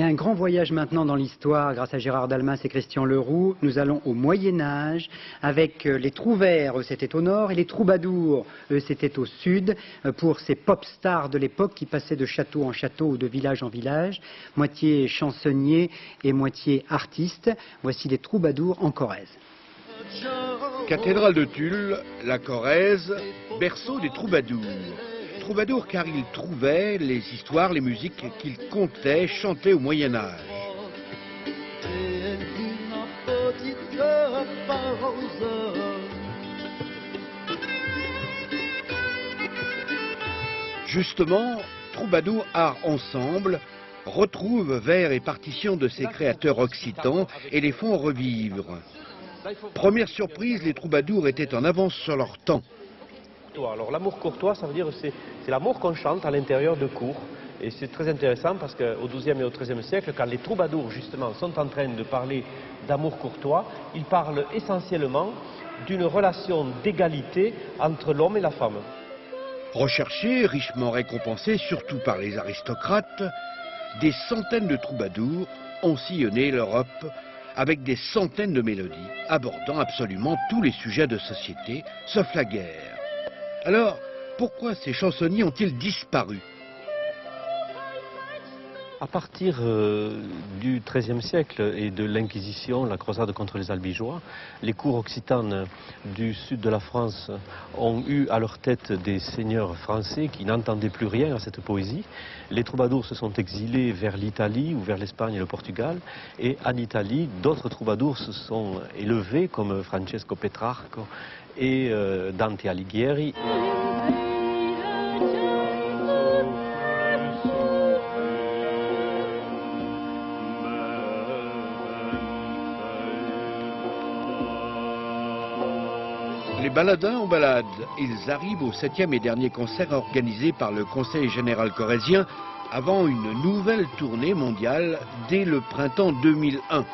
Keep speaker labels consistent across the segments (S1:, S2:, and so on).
S1: Il y a un grand voyage maintenant dans l'histoire grâce à Gérard Dalmas et Christian Leroux. Nous allons au Moyen-Âge avec les trouvères, eux c'était au nord, et les troubadours, eux c'était au sud, pour ces pop stars de l'époque qui passaient de château en château ou de village en village, moitié chansonniers et moitié artistes. Voici les troubadours en Corrèze.
S2: Cathédrale de Tulle, la Corrèze, berceau des troubadours. Troubadours car ils trouvaient les histoires, les musiques qu'ils contaient, chantaient au Moyen-Âge. Justement, Troubadour Art Ensemble retrouve vers et partitions de ses créateurs occitans et les font revivre. Première surprise, les troubadours étaient en avance sur leur temps.
S3: Alors l'amour courtois, ça veut dire que c'est l'amour qu'on chante à l'intérieur de cours. Et c'est très intéressant parce qu'au XIIe et au XIIIe siècle, quand les troubadours justement sont en train de parler d'amour courtois, ils parlent essentiellement d'une relation d'égalité entre l'homme et la femme.
S2: Recherchés, richement récompensés, surtout par les aristocrates, des centaines de troubadours ont sillonné l'Europe avec des centaines de mélodies abordant absolument tous les sujets de société, sauf la guerre. Alors, pourquoi ces chansonniers ont-ils disparu?
S3: À partir du XIIIe siècle et de l'Inquisition, la croisade contre les albigeois, les cours occitanes du sud de la France ont eu à leur tête des seigneurs français qui n'entendaient plus rien à cette poésie. Les troubadours se sont exilés vers l'Italie ou vers l'Espagne et le Portugal. Et en Italie, d'autres troubadours se sont élevés comme Francesco Petrarco et Dante Alighieri.
S2: Les baladins en balade, ils arrivent au 7e et dernier concert organisé par le Conseil général corrézien avant une nouvelle tournée mondiale dès le printemps 2001.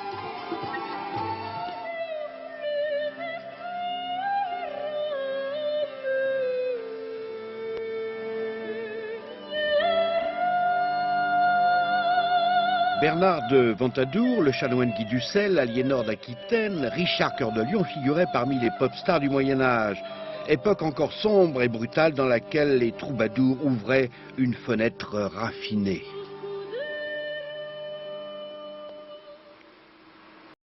S2: Bernard de Ventadour, le chanoine Guy Dussel, Aliénor d'Aquitaine, Richard Cœur de Lion figuraient parmi les pop stars du Moyen-Âge. Époque encore sombre et brutale dans laquelle les troubadours ouvraient une fenêtre raffinée.